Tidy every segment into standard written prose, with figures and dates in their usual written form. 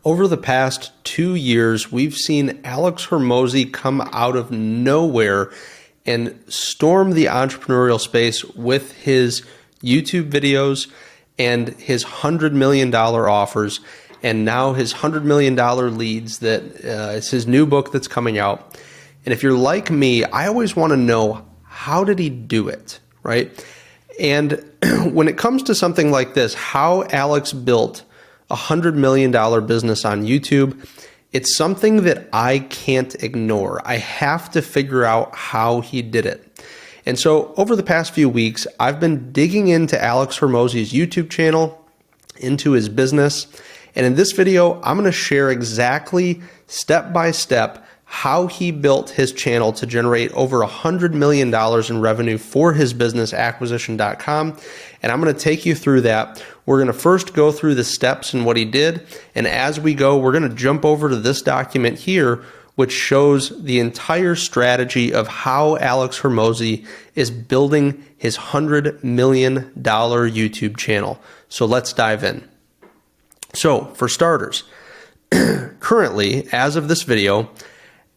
Over the past 2 years, we've seen Alex Hormozi come out of nowhere and storm the entrepreneurial space with his YouTube videos and his $100 million offers, and now his $100 million leads. That it's his new book that's coming out. And if you're like me, I always want to know, how did he do it, right? And when it comes to something like this, how Alex built a $100 million business on YouTube, it's something that I can't ignore. I have to figure out how he did it. And so over the past few weeks, I've been digging into Alex Hormozi's YouTube channel, into his business. And in this video, I'm going to share exactly step by step how he built his channel to generate over $100 million in revenue for his business, acquisition.com. And I'm going to take you through that. We're going to first go through the steps and what he did. And as we go, we're going to jump over to this document here, which shows the entire strategy of how Alex Hormozi is building his $100 million YouTube channel. So let's dive in. So for starters, currently, as of this video,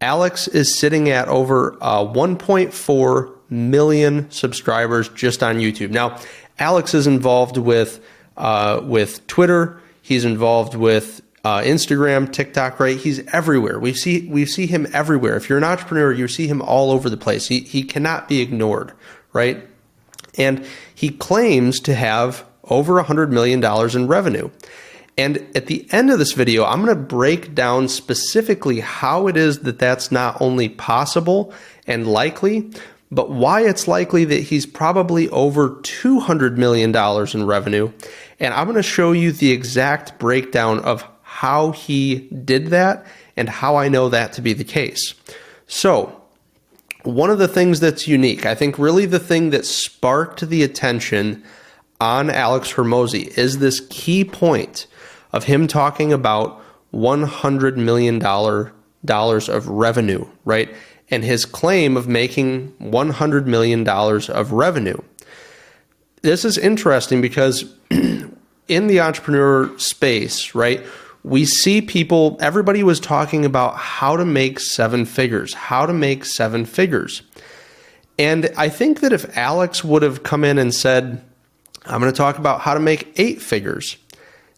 Alex is sitting at over 1.4 million subscribers just on YouTube. Now, Alex is involved with Twitter. He's involved with Instagram, TikTok, right? He's everywhere. We see him everywhere. If you're an entrepreneur, you see him all over the place. He cannot be ignored, right? And he claims to have over $100 million in revenue. And at the end of this video, I'm going to break down specifically how it is that that's not only possible and likely, but why it's likely that he's probably over $200 million in revenue. And I'm going to show you the exact breakdown of how he did that and how I know that to be the case. So one of the things that's unique, I think really the thing that sparked the attention on Alex Hormozi is this key point of him talking about $100 million of revenue, right? And his claim of making $100 million of revenue. This is interesting because in the entrepreneur space, right, we see people, everybody was talking about how to make seven figures. And I think that if Alex would have come in and said, I'm going to talk about how to make 8 figures,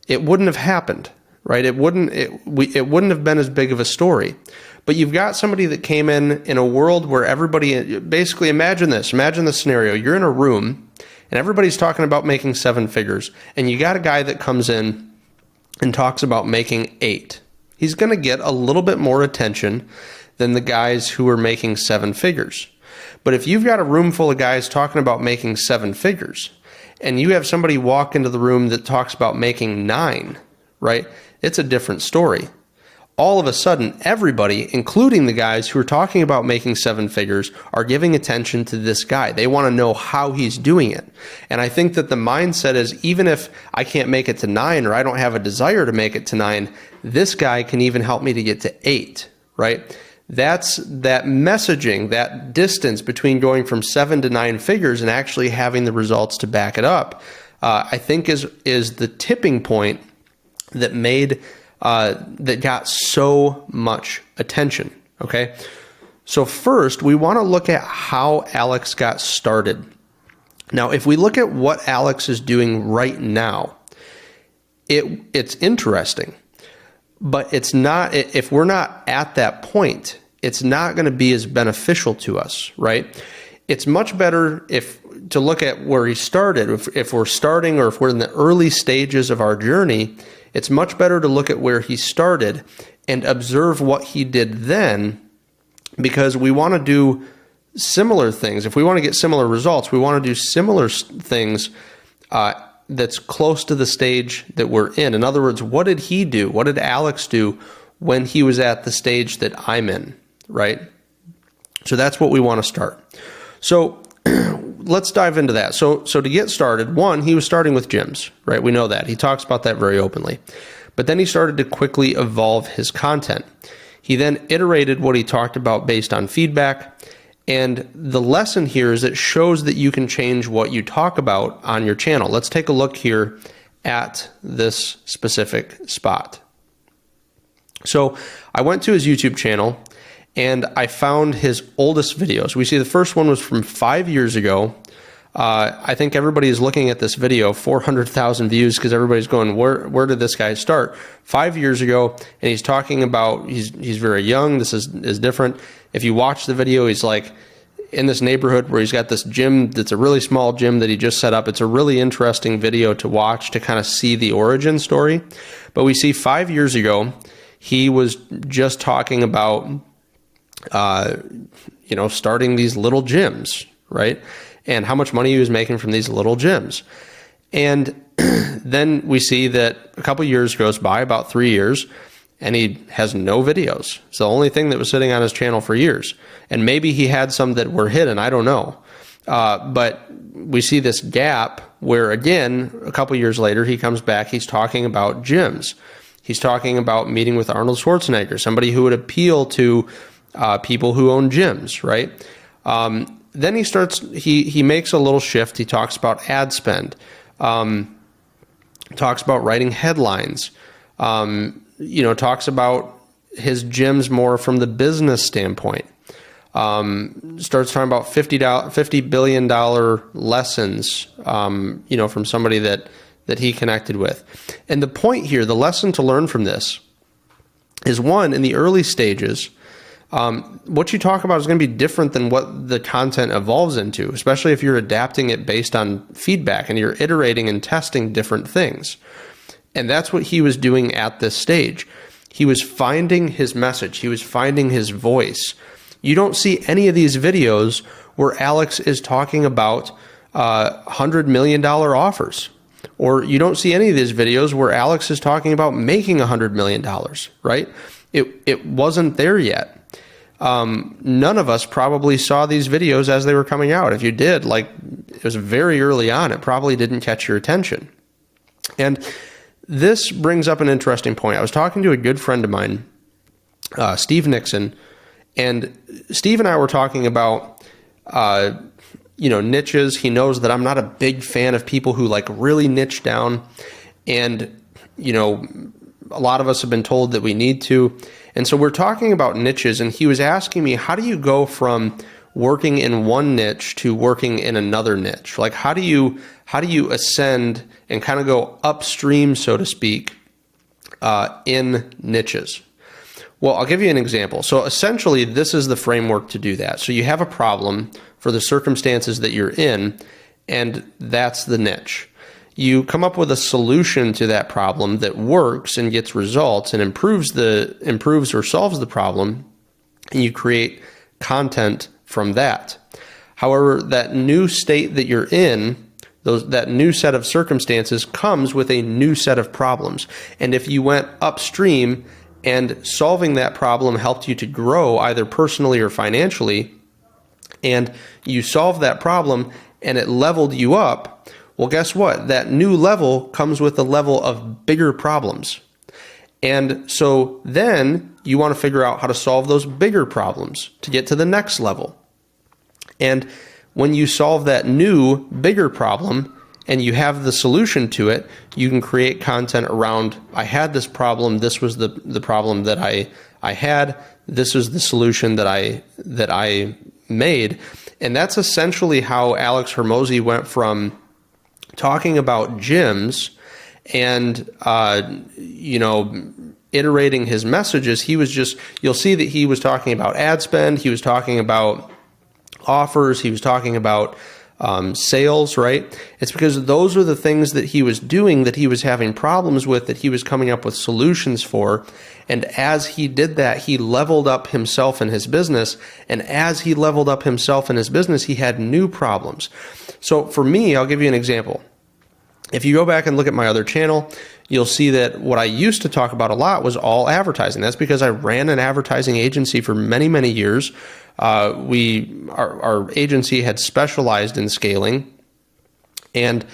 it wouldn't have happened, right? It wouldn't have been as big of a story. But you've got somebody that came in a world where everybody, basically imagine this scenario. You're in a room and everybody's talking about making 7 figures, and you got a guy that comes in and talks about making 8. He's going to get a little bit more attention than the guys who are making 7 figures. But if you've got a room full of guys talking about making 7 figures, and you have somebody walk into the room that talks about making 9, right? It's a different story. All of a sudden, everybody, including the guys who are talking about making 7 figures, are giving attention to this guy. They want to know how he's doing it. And I think that the mindset is, even if I can't make it to 9 or I don't have a desire to make it to 9, this guy can even help me to get to 8, right? That's that messaging, that distance between going from 7 to 9 figures and actually having the results to back it up, I think is the tipping point that that got so much attention. Okay, so first we want to look at how Alex got started. Now, if we look at what Alex is doing right now, it's interesting. But it's not, if we're not at that point, it's not going to be as beneficial to us, right? It's much better to look at where he started. If we're starting, or if we're in the early stages of our journey, it's much better to look at where he started and observe what he did then, because we want to do similar things. If we want to get similar results, we want to do similar things that's close to the stage that we're in. In other words, what did he do? What did Alex do when he was at the stage that I'm in, right? So that's what we want to start. So let's dive into that. So to get started, one, he was starting with gyms, right? We know that. He talks about that very openly. But then he started to quickly evolve his content. He then iterated what he talked about based on feedback. And the lesson here is it shows that you can change what you talk about on your channel. Let's take a look here at this specific spot. So I went to his YouTube channel and I found his oldest videos. We see the first one was from 5 years ago. I think everybody is looking at this video, 400,000 views, because everybody's going, where did this guy start? 5 years ago, and he's talking about, he's very young, this is different. If you watch the video, he's like in this neighborhood where he's got this gym that's a really small gym that he just set up. It's a really interesting video to watch to kind of see the origin story. But we see 5 years ago, he was just talking about, starting these little gyms, right? And how much money he was making from these little gyms. And then we see that a couple years goes by, about 3 years, and he has no videos. It's the only thing that was sitting on his channel for years. And maybe he had some that were hidden, I don't know. But we see this gap where, again, a couple years later, he comes back, he's talking about gyms. He's talking about meeting with Arnold Schwarzenegger, somebody who would appeal to people who own gyms, right? Then he makes a little shift. He talks about ad spend, talks about writing headlines, talks about his gyms more from the business standpoint, starts talking about $50 billion lessons, from somebody that he connected with. And the point here, the lesson to learn from this is, one, in the early stages, what you talk about is going to be different than what the content evolves into, especially if you're adapting it based on feedback and you're iterating and testing different things. And that's what he was doing at this stage. He was finding his message. He was finding his voice. You don't see any of these videos where Alex is talking about $100 million offers. Or you don't see any of these videos where Alex is talking about making $100 million, right? It wasn't there yet. None of us probably saw these videos as they were coming out. If you did, it was very early on, it probably didn't catch your attention. And this brings up an interesting point. I was talking to a good friend of mine, Steve Nixon, and Steve and I were talking about, niches. He knows that I'm not a big fan of people who really niche down. And, a lot of us have been told that we need to. And so we're talking about niches, and he was asking me, how do you go from working in one niche to working in another niche? How do you ascend and kind of go upstream, so to speak, in niches? Well, I'll give you an example. So essentially, this is the framework to do that. So you have a problem for the circumstances that you're in, and that's the niche. You come up with a solution to that problem that works and gets results and improves or solves the problem, and you create content from that. However, that new state that you're in, that new set of circumstances comes with a new set of problems. And if you went upstream and solving that problem helped you to grow either personally or financially, and you solved that problem and it leveled you up, well, guess what? That new level comes with a level of bigger problems. And so then you want to figure out how to solve those bigger problems to get to the next level. And when you solve that new, bigger problem and you have the solution to it, you can create content around, I had this problem, this was the problem that I had, this was the solution that I made. And that's essentially how Alex Hormozi went from talking about gyms and, iterating his messages. You'll see that he was talking about ad spend. He was talking about offers. He was talking about sales, right? It's because those are the things that he was doing that he was having problems with, that he was coming up with solutions for. And as he did that, he leveled up himself and his business. And as he leveled up himself and his business, he had new problems. So for me, I'll give you an example. If you go back and look at my other channel, you'll see that what I used to talk about a lot was all advertising. That's because I ran an advertising agency for many, many years. Our agency had specialized in scaling. And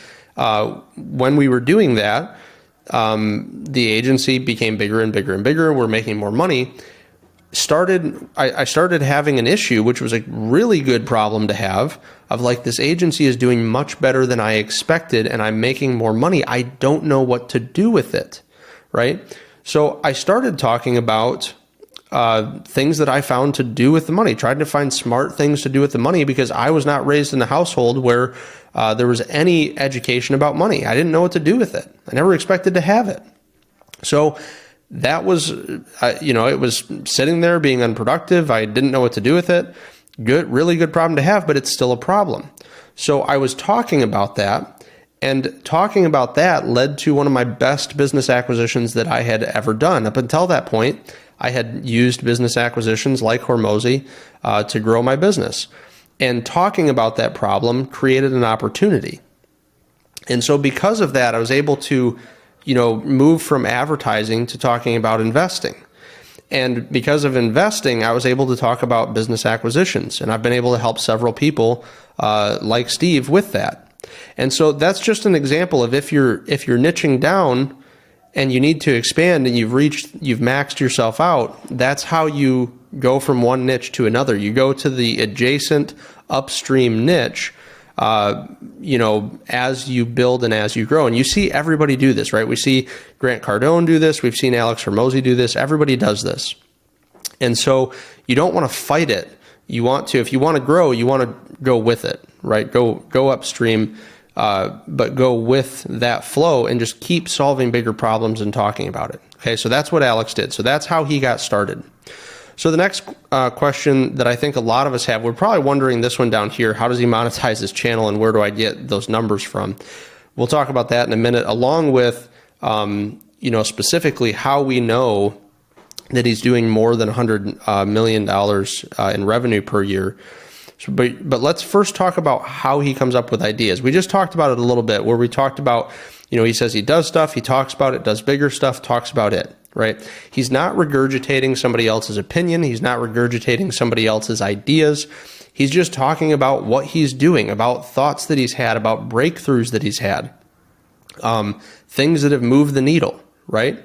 when we were doing that, the agency became bigger and bigger and bigger. We're making more money. I started having an issue, which was a really good problem to have, of this agency is doing much better than I expected and I'm making more money. I don't know what to do with it, right? So I started talking about things that I found to do with the money, tried to find smart things to do with the money, because I was not raised in a household where there was any education about money. I didn't know what to do with it. I never expected to have it. So that was, it was sitting there being unproductive. I didn't know what to do with it. Good, really good problem to have, but it's still a problem. So I was talking about that, and talking about that led to one of my best business acquisitions that I had ever done. Up until that point, I had used business acquisitions like Hormozi to grow my business. And talking about that problem created an opportunity. And so because of that, I was able to, move from advertising to talking about investing. And because of investing, I was able to talk about business acquisitions. And I've been able to help several people like Steve with that. And so that's just an example of if you're niching down and you need to expand and you've maxed yourself out, that's how you go from one niche to another. You go to the adjacent upstream niche, as you build and as you grow. And you see everybody do this, right? We see Grant Cardone do this. We've seen Alex Hormozi do this. Everybody does this. And so you don't want to fight it. If you want to grow, you want to go with it, right? Go upstream, but go with that flow and just keep solving bigger problems and talking about it. Okay, so that's what Alex did. So that's how he got started. So the next question that I think a lot of us have, we're probably wondering this one down here: how does he monetize his channel and where do I get those numbers from? We'll talk about that in a minute, along with, specifically how we know that he's doing more than $100 million in revenue per year. So, but let's first talk about how he comes up with ideas. We just talked about it a little bit, where we talked about, he says he does stuff, he talks about it, does bigger stuff, talks about it, right? He's not regurgitating somebody else's opinion. He's not regurgitating somebody else's ideas. He's just talking about what he's doing, about thoughts that he's had, about breakthroughs that he's had, things that have moved the needle, right?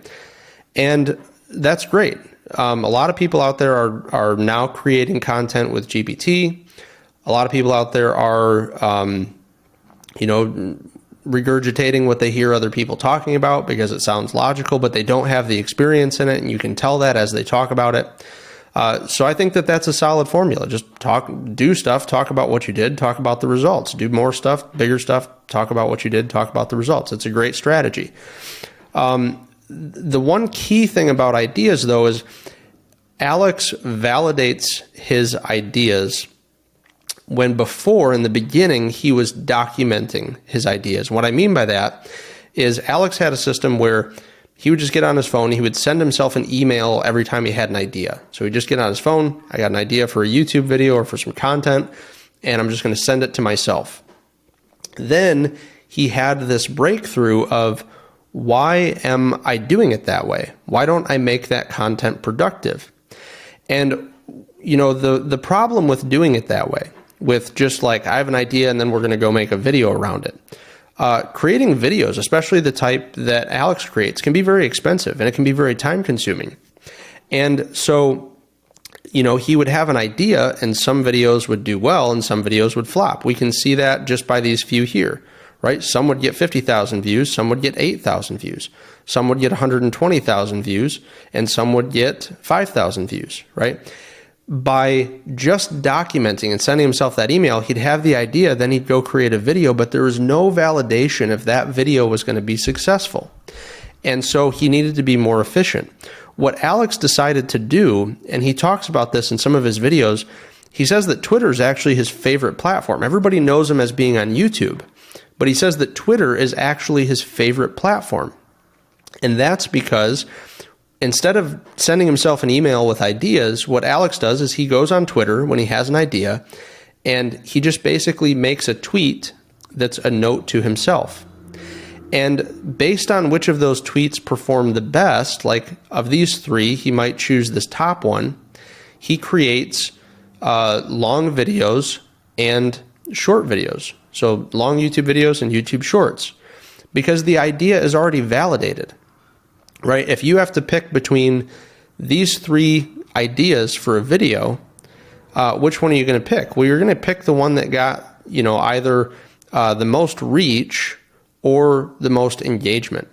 And that's great. A lot of people out there are now creating content with GPT. A lot of people out there are, regurgitating what they hear other people talking about because it sounds logical, but they don't have the experience in it, and you can tell that as they talk about it. So I think that that's a solid formula. Just do stuff, talk about what you did, talk about the results. Do more stuff, bigger stuff, talk about what you did, talk about the results. It's a great strategy. The one key thing about ideas, though, is Alex validates his ideas when before, in the beginning, he was documenting his ideas. What I mean by that is Alex had a system where he would just get on his phone. He would send himself an email every time he had an idea. So he'd just get on his phone. I got an idea for a YouTube video or for some content, and I'm just going to send it to myself. Then he had this breakthrough of, why am I doing it that way? Why don't I make that content productive? And, the problem with doing it that way, with just like, I have an idea and then we're going to go make a video around it. Creating videos, especially the type that Alex creates, can be very expensive and it can be very time consuming. And so, he would have an idea and some videos would do well and some videos would flop. We can see that just by these few here, right? Some would get 50,000 views, some would get 8,000 views, some would get 120,000 views, and some would get 5,000 views, right? By just documenting and sending himself that email, he'd have the idea, then he'd go create a video, but there was no validation if that video was going to be successful. And so he needed to be more efficient. What Alex decided to do, and he talks about this in some of his videos, he says that Twitter is actually his favorite platform. Everybody knows him as being on YouTube, but he says that Twitter is actually his favorite platform. And that's because instead of sending himself an email with ideas, what Alex does is he goes on Twitter when he has an idea, and he just basically makes a tweet that's a note to himself. And based on which of those tweets perform the best, like of these three, he might choose this top one. He creates long videos and short videos. So long YouTube videos and YouTube shorts, because the idea is already validated. Right? If you have to pick between these three ideas for a video, which one are you going to pick? Well, you're going to pick the one that got, either the most reach or the most engagement,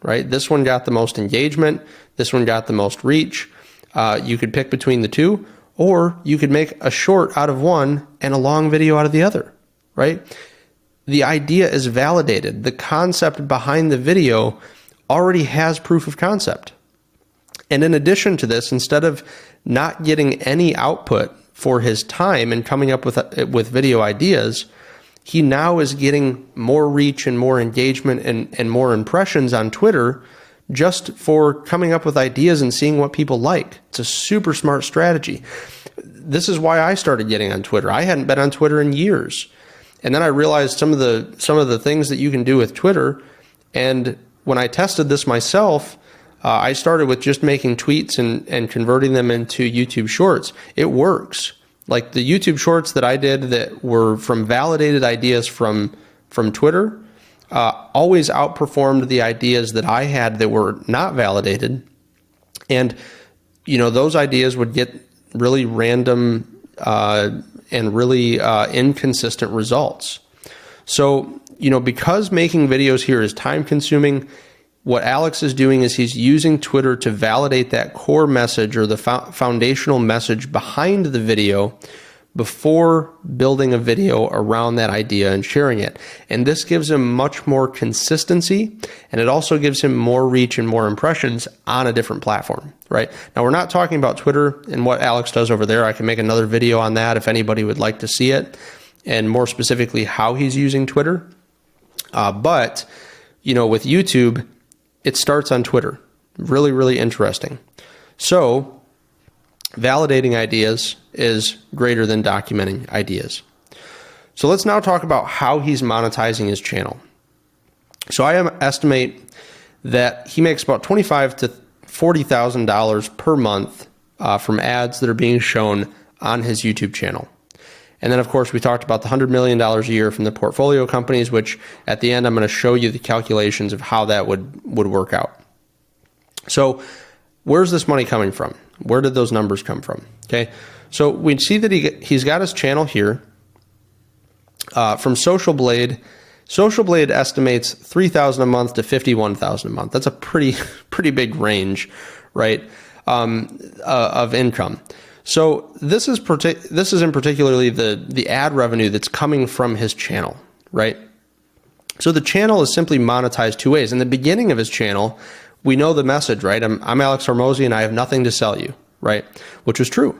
right? This one got the most engagement. this one got the most reach. You could pick between the two, or you could make a short out of one and a long video out of the other, right? The idea is validated. The concept behind the video already has proof of concept. And in addition to this, instead of not getting any output for his time and coming up with video ideas, he now is getting more reach and more engagement and more impressions on Twitter just for coming up with ideas and seeing what people like. It's a super smart strategy. This is why I started getting on Twitter. I hadn't been on Twitter in years. And then I realized some of the things that you can do with Twitter. And when I tested this myself, I started with just making tweets and converting them into YouTube shorts. It works. Like the YouTube shorts that I did that were from validated ideas from Twitter, always outperformed the ideas that I had that were not validated. And, those ideas would get really random and really inconsistent results. So, because making videos here is time consuming, what Alex is doing is he's using Twitter to validate that core message or the foundational message behind the video before building a video around that idea and sharing it. And this gives him much more consistency, and it also gives him more reach and more impressions on a different platform, right? Now, we're not talking about Twitter and what Alex does over there. I can make another video on that if anybody would like to see it, and more specifically how he's using Twitter. But with YouTube, it starts on Twitter. Really, really interesting. So validating ideas is greater than documenting ideas. So let's now talk about how he's monetizing his channel. So I estimate that he makes about $25,000 to $40,000 per month from ads that are being shown on his YouTube channel. And then, of course, we talked about the $100 million a year from the portfolio companies, which at the end, I'm going to show you the calculations of how that would work out. So where's this money coming from? Where did those numbers come from? Okay, so we see that he's got his channel here from Social Blade. Social Blade estimates $3,000 a month to $51,000 a month. That's a pretty big range, right, of income. So this is in particularly the ad revenue that's coming from his channel, right? So the channel is simply monetized two ways. In the beginning of his channel, we know the message, right? I'm Alex Hormozi and I have nothing to sell you, right? Which was true.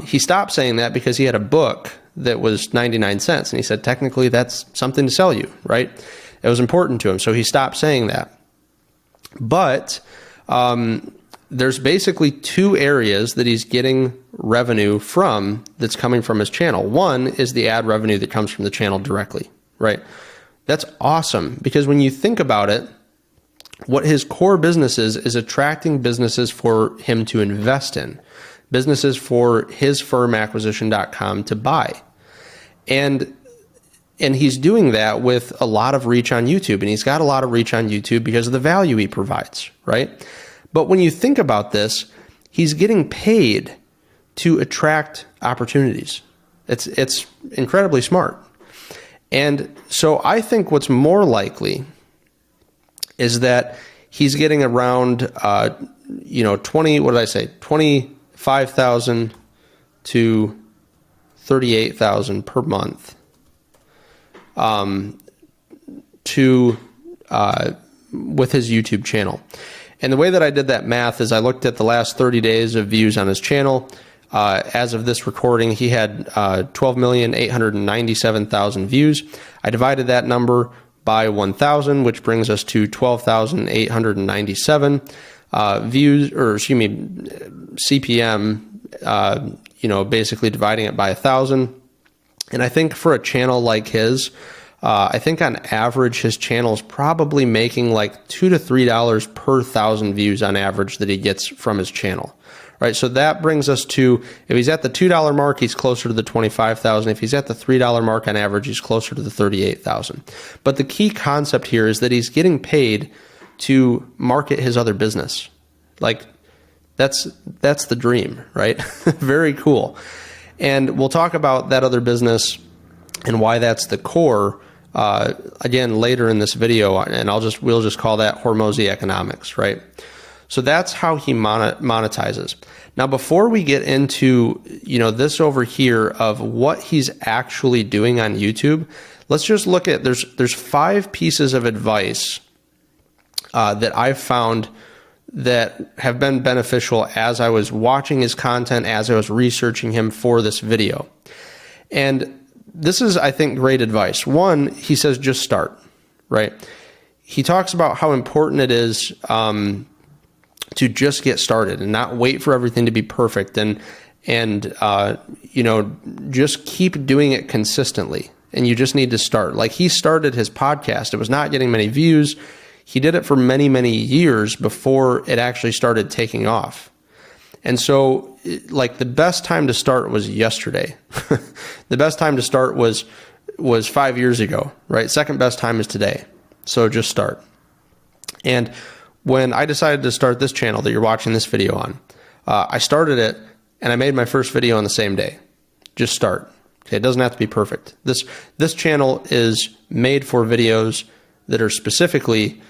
He stopped saying that because he had a book that was 99 cents. And he said, technically, that's something to sell you, right? It was important to him. So he stopped saying that. But there's basically two areas that he's getting revenue from that's coming from his channel. One is the ad revenue that comes from the channel directly, right? That's awesome because when you think about it, what his core business is attracting businesses for him to invest in, businesses for his firm acquisition.com to buy. And he's doing that with a lot of reach on YouTube, and he's got a lot of reach on YouTube because of the value he provides, right? But when you think about this, he's getting paid to attract opportunities. It's incredibly smart. And so I think what's more likely is that he's getting around, 25,000 to 38,000 per month with his YouTube channel. And the way that I did that math is I looked at the last 30 days of views on his channel. As of this recording, he had 12,897,000 views. I divided that number by 1,000, which brings us to 12,897 views, or excuse me, CPM, basically dividing it by 1,000. And I think for a channel like his, I think on average, his channel is probably making like $2 to $3 per 1,000 views on average that he gets from his channel, right? So that brings us to, if he's at the $2 mark, he's closer to the 25,000. If he's at the $3 mark on average, he's closer to the 38,000. But the key concept here is that he's getting paid to market his other business. Like that's the dream, right? Very cool. And we'll talk about that other business and why that's the core again later in this video, and we'll just call that Hormozi Economics, right? So that's how he monetizes. Now, before we get into, this over here of what he's actually doing on YouTube, let's just look at, there's 5 pieces of advice that I've found that have been beneficial as I was watching his content, as I was researching him for this video. And this is, I think, great advice. One, he says, just start, right? He talks about how important it is to just get started and not wait for everything to be perfect, and just keep doing it consistently. And you just need to start. Like, he started his podcast. It was not getting many views. He did it for many, many years before it actually started taking off. And so, like, the best time to start was yesterday. The best time to start was 5 years ago, right? Second best time is today. So just start. And when I decided to start this channel that you're watching this video on, I started it and I made my first video on the same day. Just start. Okay, it doesn't have to be perfect. This channel is made for videos that are specifically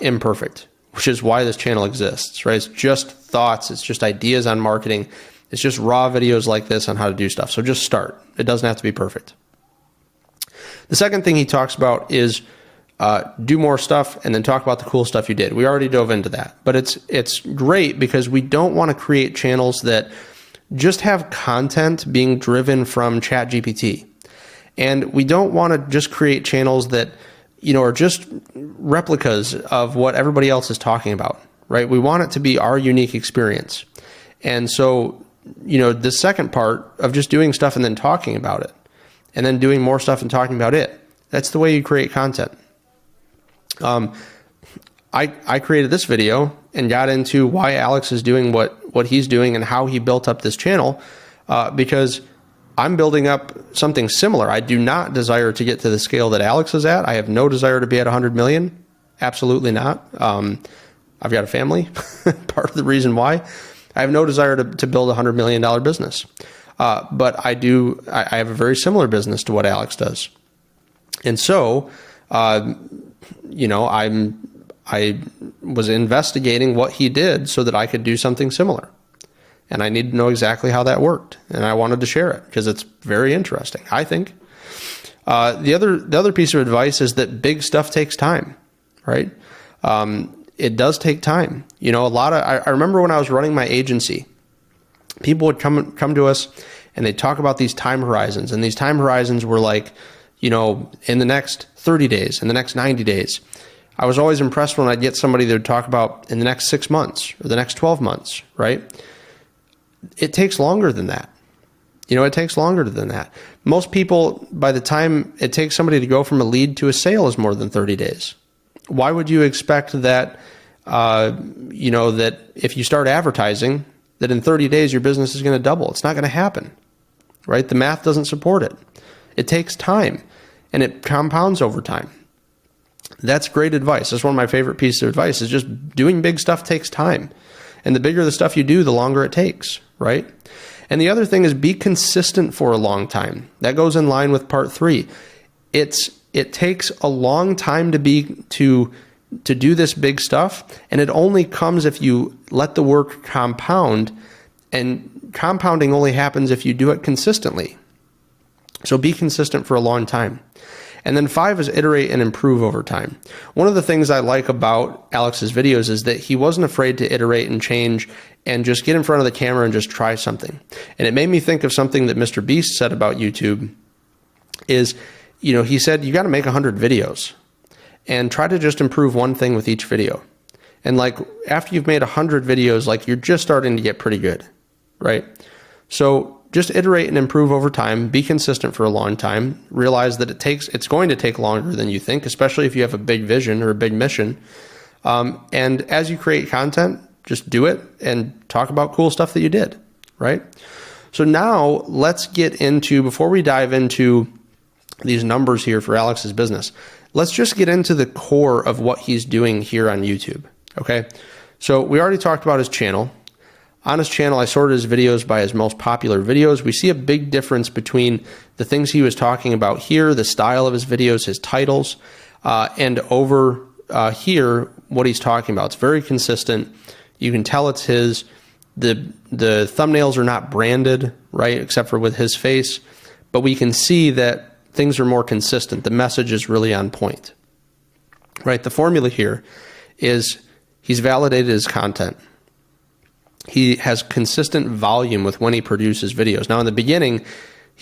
imperfect, which is why this channel exists, right? It's just thoughts. It's just ideas on marketing. It's just raw videos like this on how to do stuff. So just start. It doesn't have to be perfect. The second thing he talks about is do more stuff and then talk about the cool stuff you did. We already dove into that, but it's great because we don't want to create channels that just have content being driven from ChatGPT. And we don't want to just create channels that, are just replicas of what everybody else is talking about, right? We want it to be our unique experience. And so, the second part of just doing stuff and then talking about it, and then doing more stuff and talking about it, that's the way you create content. I created this video and got into why Alex is doing what he's doing and how he built up this channel, because I'm building up something similar. I do not desire to get to the scale that Alex is at. I have no desire to be at 100 million. Absolutely not. I've got a family. Part of the reason why. I have no desire to build a $100 million business. But I have a very similar business to what Alex does. And so, I was investigating what he did so that I could do something similar. And I needed to know exactly how that worked. And I wanted to share it because it's very interesting, I think. The other piece of advice is that big stuff takes time, right? It does take time. I remember when I was running my agency, people would come to us and they'd talk about these time horizons. And these time horizons were like, in the next 30 days, in the next 90 days. I was always impressed when I'd get somebody that would talk about in the next 6 months or the next 12 months, right? It takes longer than that. It takes longer than that. Most people, by the time it takes somebody to go from a lead to a sale, is more than 30 days. Why would you expect that, that if you start advertising, that in 30 days your business is going to double? It's not going to happen, right? The math doesn't support it. It takes time, and it compounds over time. That's great advice. That's one of my favorite pieces of advice, is just doing big stuff takes time. And the bigger the stuff you do, the longer it takes, right? And the other thing is be consistent for a long time. That goes in line with part 3. It takes a long time to do this big stuff, and it only comes if you let the work compound, and compounding only happens if you do it consistently. So be consistent for a long time. And then 5 is iterate and improve over time. One of the things I like about Alex's videos is that he wasn't afraid to iterate and change and just get in front of the camera and just try something. And it made me think of something that Mr. Beast said about YouTube is, he said, you got to make 100 videos and try to just improve one thing with each video. And like, after you've made 100 videos, like, you're just starting to get pretty good, right? So just iterate and improve over time, be consistent for a long time, realize that it's going to take longer than you think, especially if you have a big vision or a big mission. And as you create content, just do it and talk about cool stuff that you did, right? So now let's get into, before we dive into these numbers here for Alex's business, let's just get into the core of what he's doing here on YouTube, okay? So we already talked about his channel. On his channel, I sorted his videos by his most popular videos. We see a big difference between the things he was talking about here, the style of his videos, his titles, and over here, what he's talking about. It's very consistent. You can tell it's his. The thumbnails are not branded, right, except for with his face, but we can see that things are more consistent. The message is really on point, right? The formula here is he's validated his content. He has consistent volume with when he produces videos. Now, in the beginning,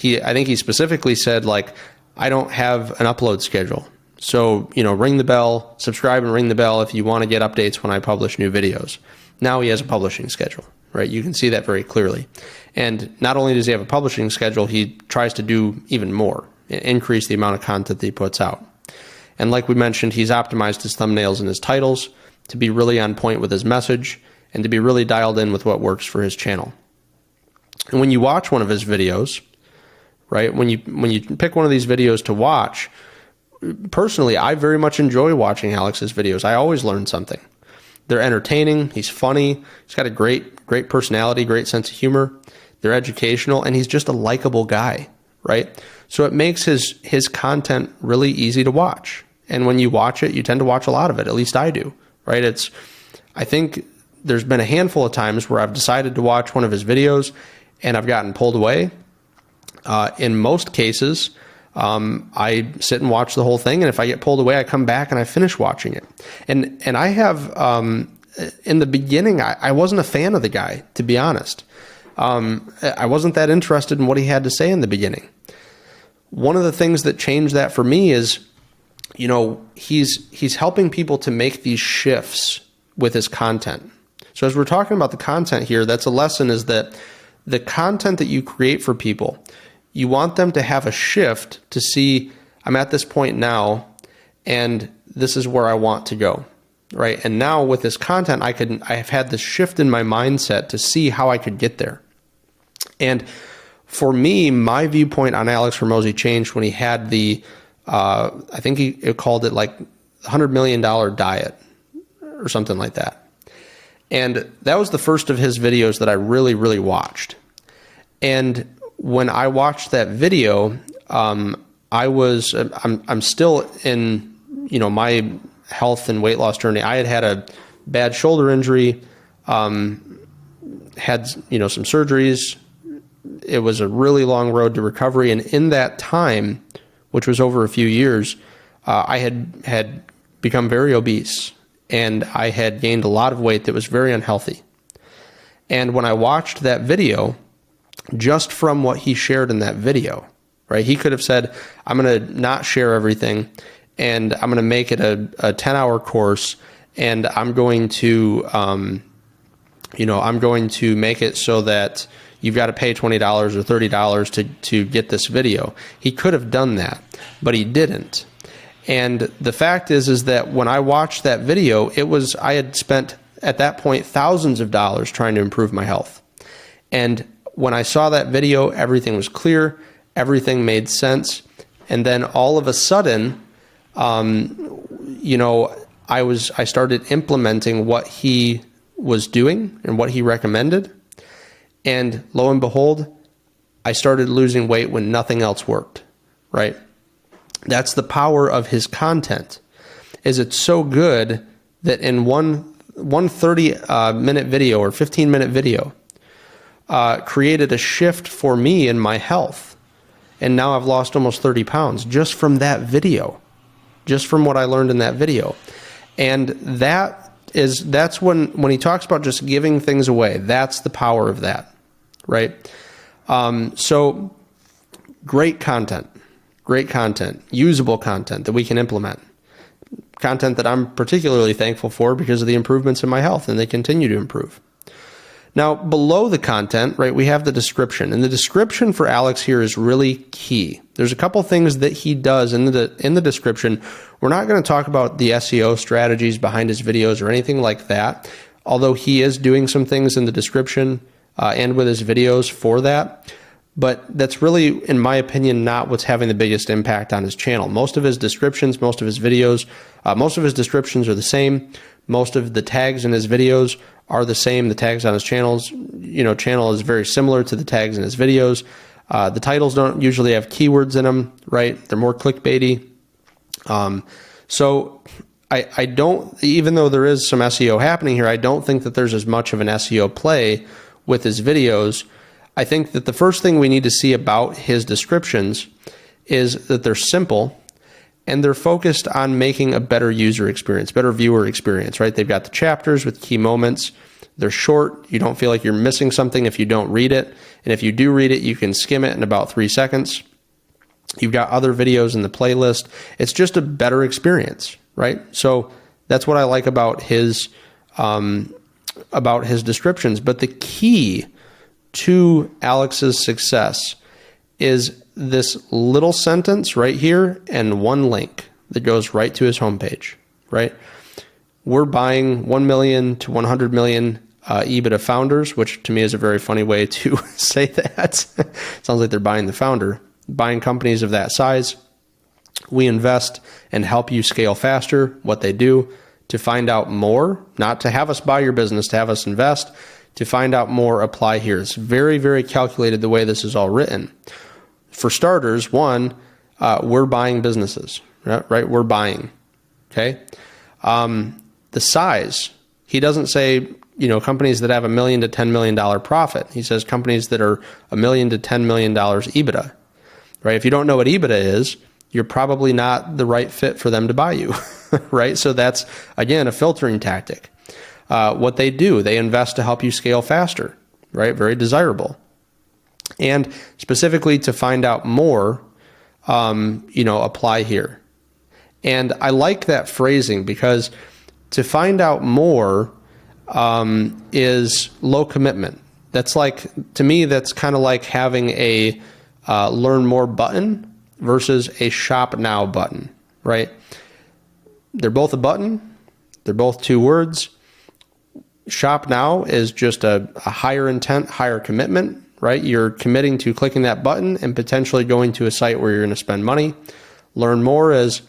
I think he specifically said, like, I don't have an upload schedule. So, ring the bell, subscribe and ring the bell if you want to get updates when I publish new videos. Now he has a publishing schedule, right? You can see that very clearly. And not only does he have a publishing schedule, he tries to do even more, increase the amount of content that he puts out. And like we mentioned, he's optimized his thumbnails and his titles to be really on point with his message and to be really dialed in with what works for his channel. And when you watch one of his videos, right, when you pick one of these videos to watch, personally, I very much enjoy watching Alex's videos. I always learn something. They're entertaining. He's funny. He's got a great personality, great sense of humor. They're educational, and he's just a likable guy, right? So it makes his content really easy to watch. And when you watch it, you tend to watch a lot of it. At least I do, right? I think there's been a handful of times where I've decided to watch one of his videos and I've gotten pulled away. In most cases, I sit and watch the whole thing, and if I get pulled away, I come back and I finish watching it. And I have, in the beginning, I wasn't a fan of the guy, to be honest. I wasn't that interested in what he had to say in the beginning. One of the things that changed that for me is, he's helping people to make these shifts with his content. So as we're talking about the content here, that's a lesson, is that the content that you create for people, you want them to have a shift to see, I'm at this point now, and this is where I want to go, right? And now with this content, I have had this shift in my mindset to see how I could get there. And for me, my viewpoint on Alex Hormozi changed when he had the, I think he called it like $100 million diet or something like that. And that was the first of his videos that I really, really watched. And when I watched that video, I'm still in, my health and weight loss journey. I had a bad shoulder injury, had, some surgeries. It was a really long road to recovery. And in that time, which was over a few years, I had become very obese, and I had gained a lot of weight that was very unhealthy. And when I watched that video, just from what he shared in that video, right? He could have said, I'm going to not share everything, and I'm going to make it a 10-hour course, and I'm going to, I'm going to make it so that you've got to pay $20 or $30 to get this video. He could have done that, but he didn't. And the fact is that when I watched that video, I had spent at that point thousands of dollars trying to improve my health. And when I saw that video, everything was clear, everything made sense. And then all of a sudden, I started implementing what he was doing and what he recommended. And lo and behold, I started losing weight when nothing else worked, right? That's the power of his content, is it's so good that in one 30-minute video or 15-minute video created a shift for me in my health. And now I've lost almost 30 pounds just from that video, just from what I learned in that video. And that's when he talks about just giving things away, that's the power of that, right? So great content, usable content that we can implement, content that I'm particularly thankful for because of the improvements in my health, and they continue to improve. Now, below the content, right, we have the description, and the description for Alex here is really key. There's a couple things that he does in the description. We're not going to talk about the SEO strategies behind his videos or anything like that, although he is doing some things in the description and with his videos for that. But that's really, in my opinion, not what's having the biggest impact on his channel. Most of his descriptions, most of his videos, most of his descriptions are the same. Most of the tags in his videos are the same. The tags on his channel is very similar to the tags in his videos. The titles don't usually have keywords in them, right? They're more clickbaity. So I don't, even though there is some SEO happening here, I don't think that there's as much of an SEO play with his videos. I think that the first thing we need to see about his descriptions is that they're simple and they're focused on making a better user experience, better viewer experience, right? They've got the chapters with key moments. They're short. You don't feel like you're missing something if you don't read it. And if you do read it, you can skim it in about 3 seconds. You've got other videos in the playlist. It's just a better experience, right? So that's what I like about his descriptions. But the key to Alex's success is this little sentence right here and one link that goes right to his homepage, right? We're buying 1 million to 100 million EBITDA founders, which to me is a very funny way to say that. Sounds like they're buying the founder. Buying companies of that size. We invest and help you scale faster. What they do to find out more, not to have us buy your business, to have us invest, to find out more, apply here. It's very, very calculated the way this is all written. For starters, one, we're buying businesses, right? We're buying, okay? The size, he doesn't say, companies that have $1 million to $10 million profit. He says companies that are $1 million to $10 million EBITDA. Right? If you don't know what EBITDA is, you're probably not the right fit for them to buy you, right? So that's, again, a filtering tactic. What they do, they invest to help you scale faster, right? Very desirable. And specifically to find out more, apply here. And I like that phrasing because to find out more is low commitment. That's like, to me, that's kind of like having a learn more button versus a shop now button, right? They're both a button. They're both 2 words. Shop now is just a higher intent, higher commitment, right? You're committing to clicking that button and potentially going to a site where you're going to spend money. Learn more is,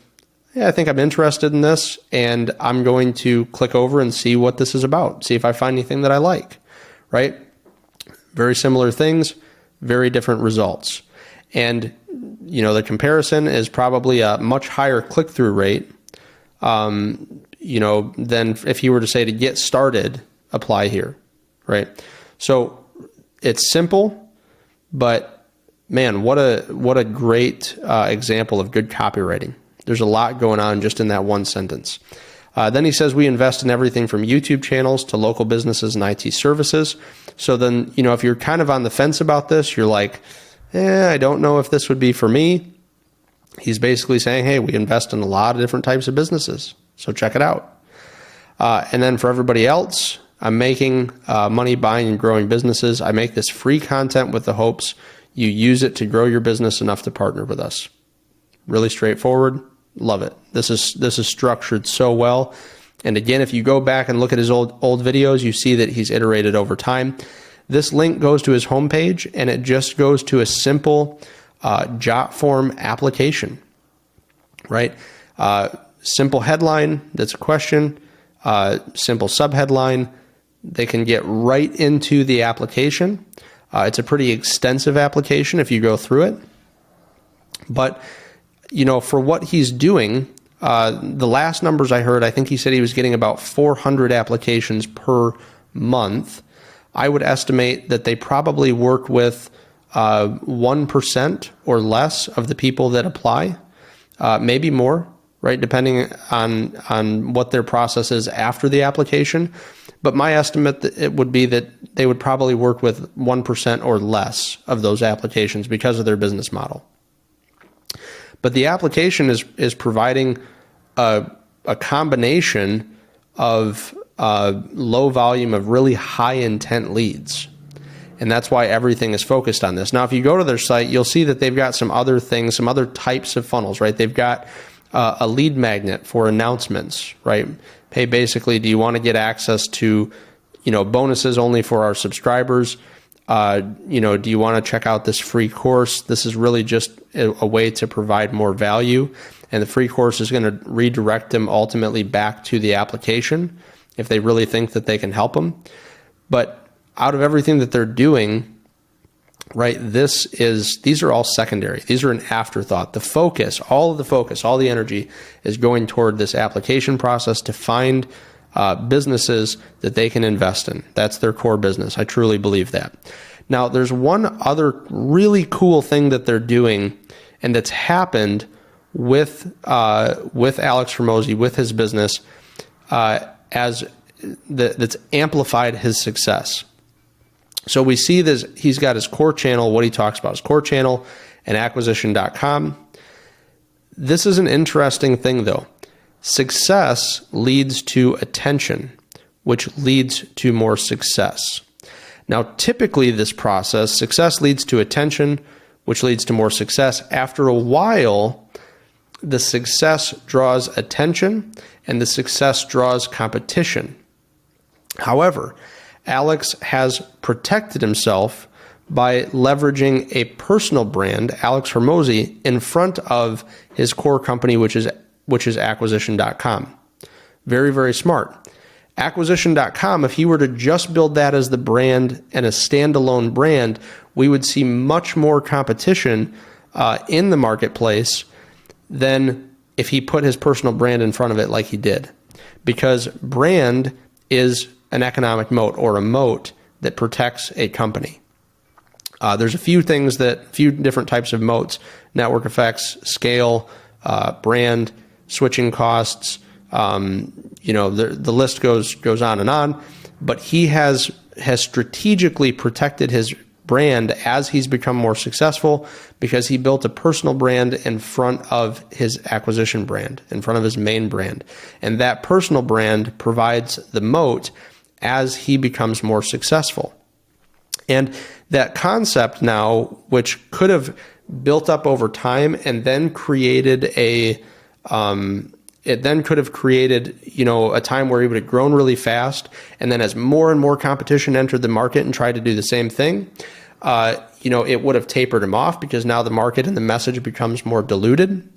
I think I'm interested in this and I'm going to click over and see what this is about. See if I find anything that I like, right? Very similar things. Very different results. And, the comparison is probably a much higher click-through rate, than if you were to say to get started, apply here, right? So it's simple, but man, what a great example of good copywriting. There's a lot going on just in that one sentence. Then he says we invest in everything from YouTube channels to local businesses and IT services. So then, if you're kind of on the fence about this, you're like, I don't know if this would be for me. He's basically saying, hey, we invest in a lot of different types of businesses. So check it out. And then for everybody else, I'm making money buying and growing businesses. I make this free content with the hopes you use it to grow your business enough to partner with us. Really straightforward. Love it. This is structured so well. And again, if you go back and look at his old videos, you see that he's iterated over time. This link goes to his homepage and it just goes to a simple jot form application, right? Simple headline, that's a question, simple subheadline. They can get right into the application. It's a pretty extensive application if you go through it. But, for what he's doing, the last numbers I heard, I think he said he was getting about 400 applications per month. I would estimate that they probably work with 1% or less of the people that apply, maybe more, right? Depending on what their process is after the application. But my estimate that it would be that they would probably work with 1% or less of those applications because of their business model. But the application is providing a combination of low volume of really high intent leads. And that's why everything is focused on this. Now, if you go to their site, you'll see that they've got some other things, some other types of funnels, right? They've got a lead magnet for announcements, right? Hey, basically, do you want to get access to, bonuses only for our subscribers? Do you want to check out this free course? This is really just a way to provide more value. And the free course is going to redirect them ultimately back to the application if they really think that they can help them. But out of everything that they're doing, right? These are all secondary. These are an afterthought. The focus, all the energy is going toward this application process to find businesses that they can invest in. That's their core business. I truly believe that. Now, there's one other really cool thing that they're doing, and that's happened with Alex Hormozi, with his business, that's amplified his success. So we see this, he's got his core channel, what he talks about, his core channel, and acquisition.com. This is an interesting thing though. Success leads to attention, which leads to more success. Now, typically this process, success leads to attention, which leads to more success. After a while, the success draws attention and the success draws competition. However, Alex has protected himself by leveraging a personal brand, Alex Hormozi, in front of his core company, which is acquisition.com. Very, very smart. Acquisition.com, if he were to just build that as the brand and a standalone brand, we would see much more competition in the marketplace than if he put his personal brand in front of it like he did. Because brand is an economic moat, or a moat that protects a company. There's a few different types of moats: network effects, scale, brand, switching costs. The list goes on and on. But he has strategically protected his brand as he's become more successful, because he built a personal brand in front of his acquisition brand, in front of his main brand. And that personal brand provides the moat as he becomes more successful. And that concept now, which could have built up over time and then created a time where he would have grown really fast, and then as more and more competition entered the market and tried to do the same thing, it would have tapered him off, because now the market and the message becomes more diluted.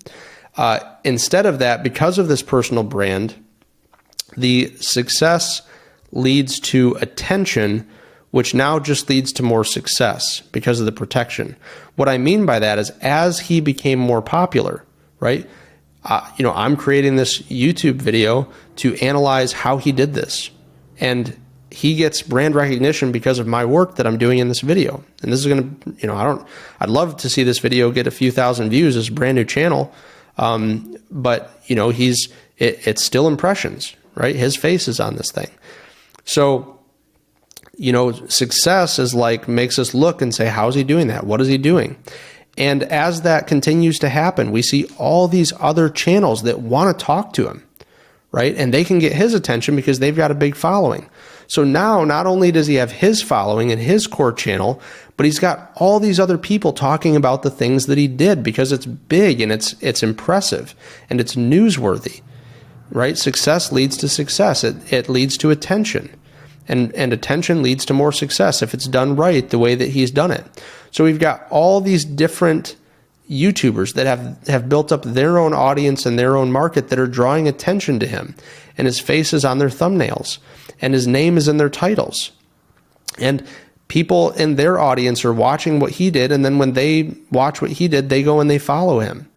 Instead of that, because of this personal brand, the success leads to attention, which now just leads to more success because of the protection. What I mean by that is, as he became more popular, right? I'm creating this YouTube video to analyze how he did this, and he gets brand recognition because of my work that I'm doing in this video. And this is going to, I'd love to see this video get a few thousand views as a brand new channel. But it's still impressions, right? His face is on this thing. So, success is makes us look and say, how's he doing that? What is he doing? And as that continues to happen, we see all these other channels that want to talk to him, right? And they can get his attention because they've got a big following. So now, not only does he have his following and his core channel, but he's got all these other people talking about the things that he did, because it's big and it's impressive and it's newsworthy, right? Success leads to success. It leads to attention. And attention leads to more success if it's done right the way that he's done it. So we've got all these different YouTubers that have built up their own audience and their own market that are drawing attention to him. And his face is on their thumbnails. And his name is in their titles. And people in their audience are watching what he did. And then when they watch what he did, they go and they follow him.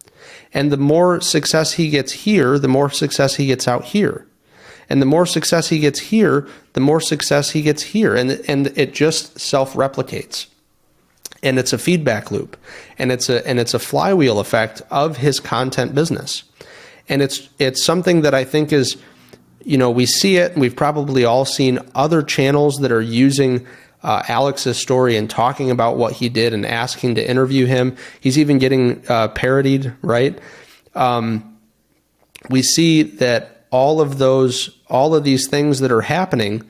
And the more success he gets here, the more success he gets out here. And the more success he gets here, the more success he gets here. And it just self-replicates. And it's a feedback loop. And it's a flywheel effect of his content business. And it's something that I think is, we see it, and we've probably all seen other channels that are using Alex's story and talking about what he did and asking to interview him. He's even getting parodied, right? We see that all of these things that are happening,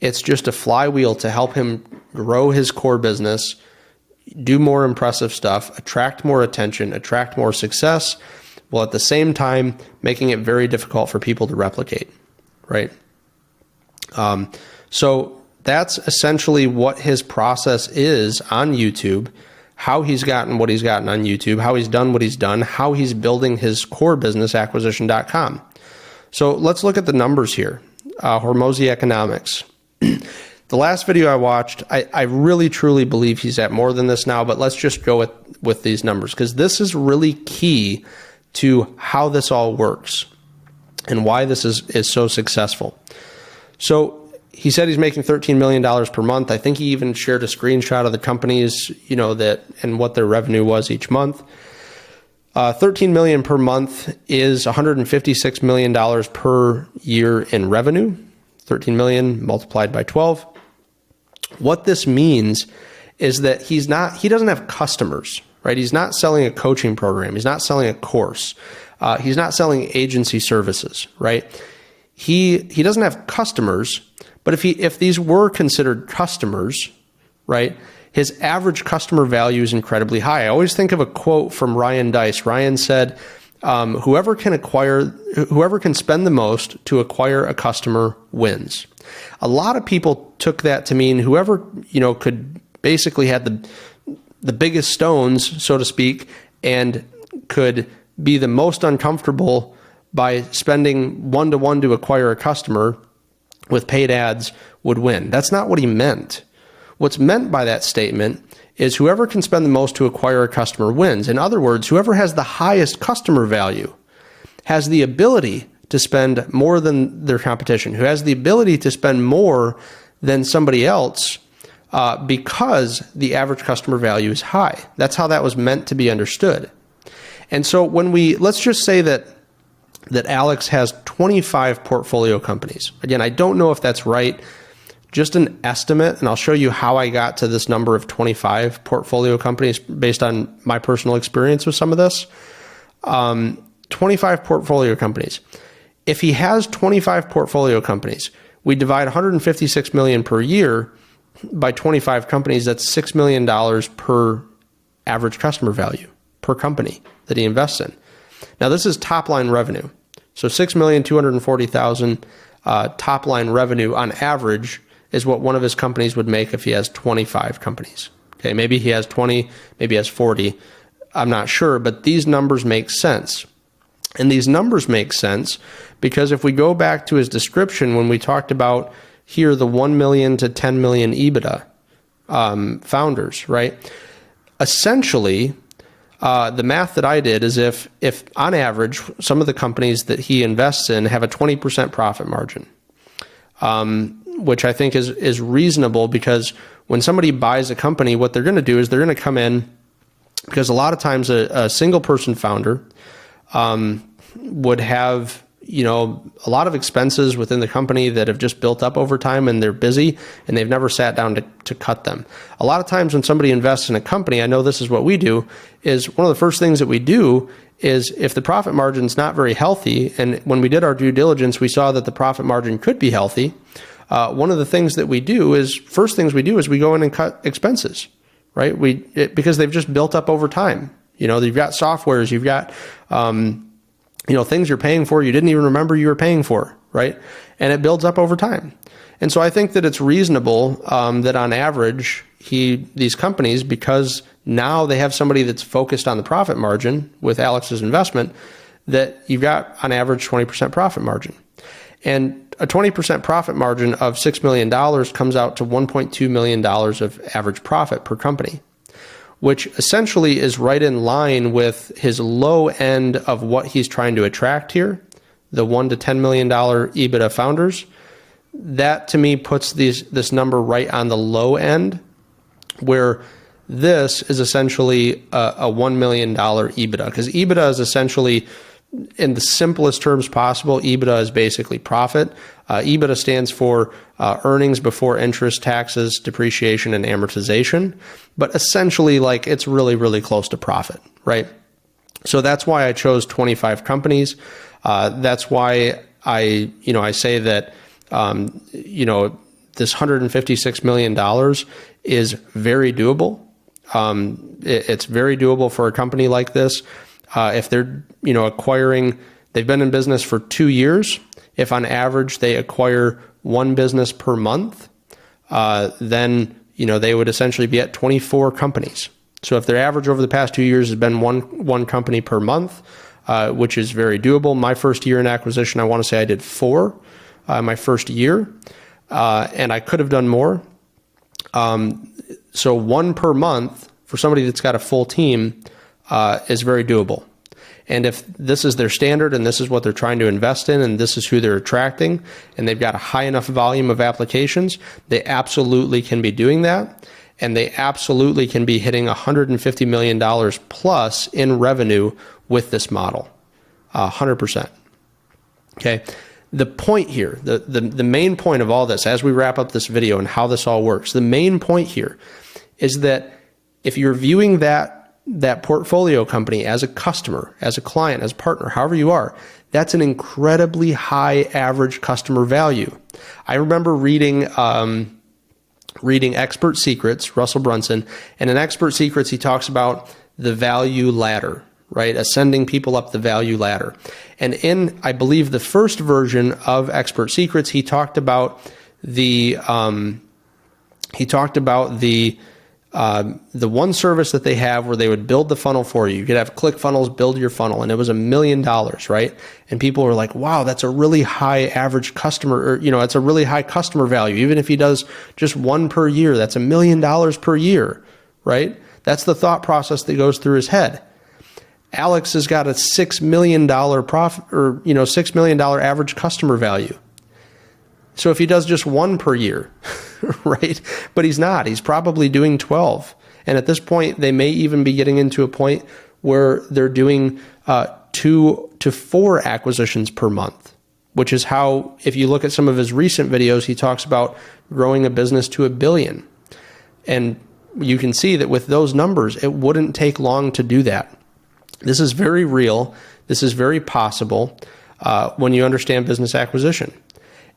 it's just a flywheel to help him grow his core business, do more impressive stuff, attract more attention, attract more success, while at the same time making it very difficult for people to replicate, right? So that's essentially what his process is on YouTube, how he's gotten what he's gotten on YouTube, how he's done what he's done, how he's building his core business, acquisition.com. So let's look at the numbers here. Hormozi Economics. The last video I watched, I really truly believe he's at more than this now, but let's just go with these numbers, because this is really key to how this all works and why this is so successful. So he said he's making $13 million per month. I think he even shared a screenshot of the companies, that and what their revenue was each month. 13 million per month is $156 million per year in revenue. 13 million multiplied by 12. What this means is that he doesn't have customers, right? He's not selling a coaching program. He's not selling a course. He's not selling agency services, right? He doesn't have customers, but if these were considered customers, right, his average customer value is incredibly high. I always think of a quote from Ryan Dice. Ryan said, whoever can spend the most to acquire a customer wins. A lot of people took that to mean whoever, could basically had the biggest stones, so to speak, and could be the most uncomfortable by spending one-to-one to acquire a customer with paid ads would win. That's not what he meant. What's meant by that statement is whoever can spend the most to acquire a customer wins. In other words, whoever has the highest customer value has the ability to spend more than their competition, who has the ability to spend more than somebody else because the average customer value is high. That's how that was meant to be understood. And so let's just say that Alex has 25 portfolio companies. Again, I don't know if that's right. Just an estimate, and I'll show you how I got to this number of 25 portfolio companies based on my personal experience with some of this. 25 portfolio companies. If he has 25 portfolio companies, we divide 156 million per year by 25 companies. That's $6 million per average customer value per company that he invests in. Now, this is top line revenue. So 6,240,000 top line revenue on average is what one of his companies would make if he has 25 companies. Okay, maybe he has 20, maybe he has 40. I'm not sure, but these numbers make sense. And these numbers make sense because if we go back to his description when we talked about here the 1 million to 10 million EBITDA founders, right? Essentially, the math that I did is if on average, some of the companies that he invests in have a 20% profit margin, which I think is reasonable because when somebody buys a company, what they're going to do is they're going to come in because a lot of times a single person founder would have, a lot of expenses within the company that have just built up over time and they're busy and they've never sat down to cut them. A lot of times when somebody invests in a company, I know this is what we do, is one of the first things that we do is if the profit margin is not very healthy, and when we did our due diligence, we saw that the profit margin could be healthy. One of the things that we do is, first things we do is we go in and cut expenses, right? Because they've just built up over time. You've got softwares, you've got, things you're paying for you didn't even remember you were paying for, right? And it builds up over time. And so I think that it's reasonable that on average, these companies, because now they have somebody that's focused on the profit margin with Alex's investment, that you've got on average 20% profit margin. And a 20% profit margin of $6 million comes out to $1.2 million of average profit per company, which essentially is right in line with his low end of what he's trying to attract here, the $1 to $10 million EBITDA founders. That to me puts this number right on the low end, where this is essentially a $1 million EBITDA, because EBITDA is essentially, in the simplest terms possible, EBITDA is basically profit. EBITDA stands for earnings before interest, taxes, depreciation, and amortization. But essentially, it's really, really close to profit, right? So that's why I chose 25 companies. That's why I say that, this $156 million is very doable. It's very doable for a company like this. If they're, acquiring, they've been in business for 2 years. If on average they acquire one business per month, then, they would essentially be at 24 companies. So if their average over the past 2 years has been one company per month, which is very doable. My first year in acquisition, I want to say I did 4, my first year. and I could have done more. So 1 per month for somebody that's got a full team is very doable. And if this is their standard and this is what they're trying to invest in and this is who they're attracting and they've got a high enough volume of applications, they absolutely can be doing that. And they absolutely can be hitting $150 million plus in revenue with this model, 100%. Okay. The point here, the main point of all this, as we wrap up this video and how this all works, the main point here is that if you're viewing that portfolio company as a customer, as a client, as a partner, however you are, that's an incredibly high average customer value. I remember reading Expert Secrets, Russell Brunson, and in Expert Secrets, he talks about the value ladder, right? Ascending people up the value ladder. And in, I believe, the first version of Expert Secrets, he talked about the one service that they have where they would build the funnel for you. You could have ClickFunnels build your funnel, and it was $1 million, right? And people were like, wow, that's a really high average customer, or, it's a really high customer value. Even if he does just 1 per year, that's $1 million per year, right? That's the thought process that goes through his head. Alex has got a $6 million profit, or, $6 million average customer value. So if he does just 1 per year, right? But he's not. He's probably doing 12. And at this point, they may even be getting into a point where they're doing 2 to 4 acquisitions per month, which is how, if you look at some of his recent videos, he talks about growing a business to $1 billion. And you can see that with those numbers, it wouldn't take long to do that. This is very real. This is very possible when you understand business acquisition.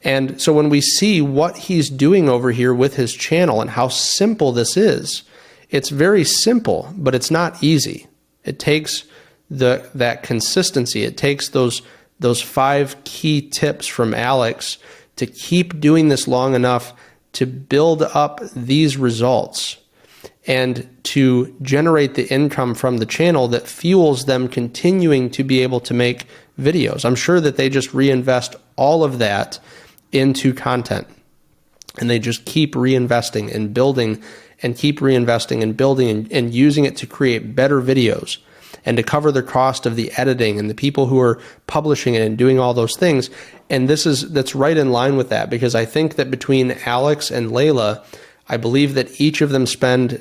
And so when we see what he's doing over here with his channel and how simple this is, it's very simple, but it's not easy. It takes that consistency. It takes those 5 key tips from Alex to keep doing this long enough to build up these results and to generate the income from the channel that fuels them continuing to be able to make videos. I'm sure that they just reinvest all of that into content, and they just keep reinvesting and building and keep reinvesting and building and using it to create better videos and to cover the cost of the editing and the people who are publishing it and doing all those things. And that's right in line with that, because I think that between Alex and Layla, I believe that each of them spend,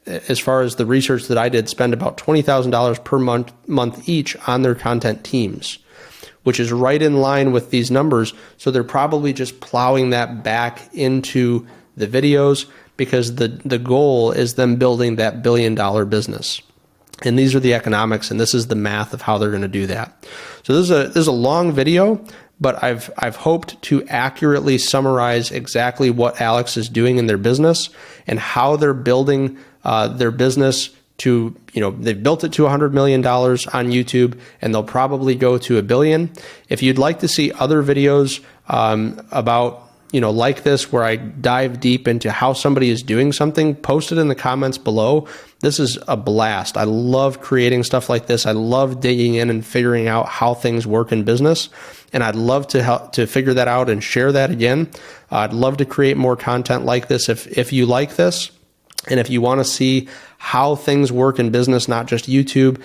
as far as the research that I did, spend about $20,000 per month each on their content teams, which is right in line with these numbers. So they're probably just plowing that back into the videos because the goal is them building that $1 billion business. And these are the economics, and this is the math of how they're going to do that. So this is a long video, but I've hoped to accurately summarize exactly what Alex is doing in their business and how they're building their business to, they've built it to $100 million on YouTube, and they'll probably go to $1 billion. If you'd like to see other videos about, like this, where I dive deep into how somebody is doing something, post it in the comments below. This is a blast. I love creating stuff like this. I love digging in and figuring out how things work in business. And I'd love to help to figure that out and share that again. I'd love to create more content like this if you like this. And if you want to see how things work in business, not just YouTube,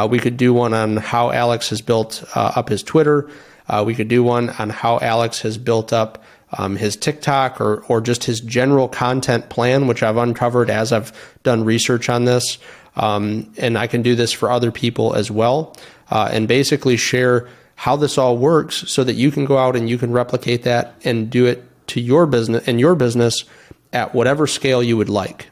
we could do one on how Alex has built up his Twitter. We could do one on how Alex has built up his TikTok or just his general content plan, which I've uncovered as I've done research on this. And I can do this for other people as well, and basically share how this all works so that you can go out and you can replicate that and do it to your business at whatever scale you would like.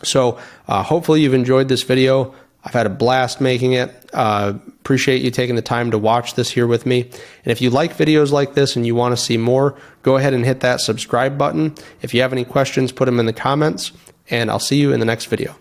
So hopefully you've enjoyed this video. I've had a blast making it. Appreciate you taking the time to watch this here with me. And if you like videos like this and you want to see more, go ahead and hit that subscribe button. If you have any questions, put them in the comments, and I'll see you in the next video.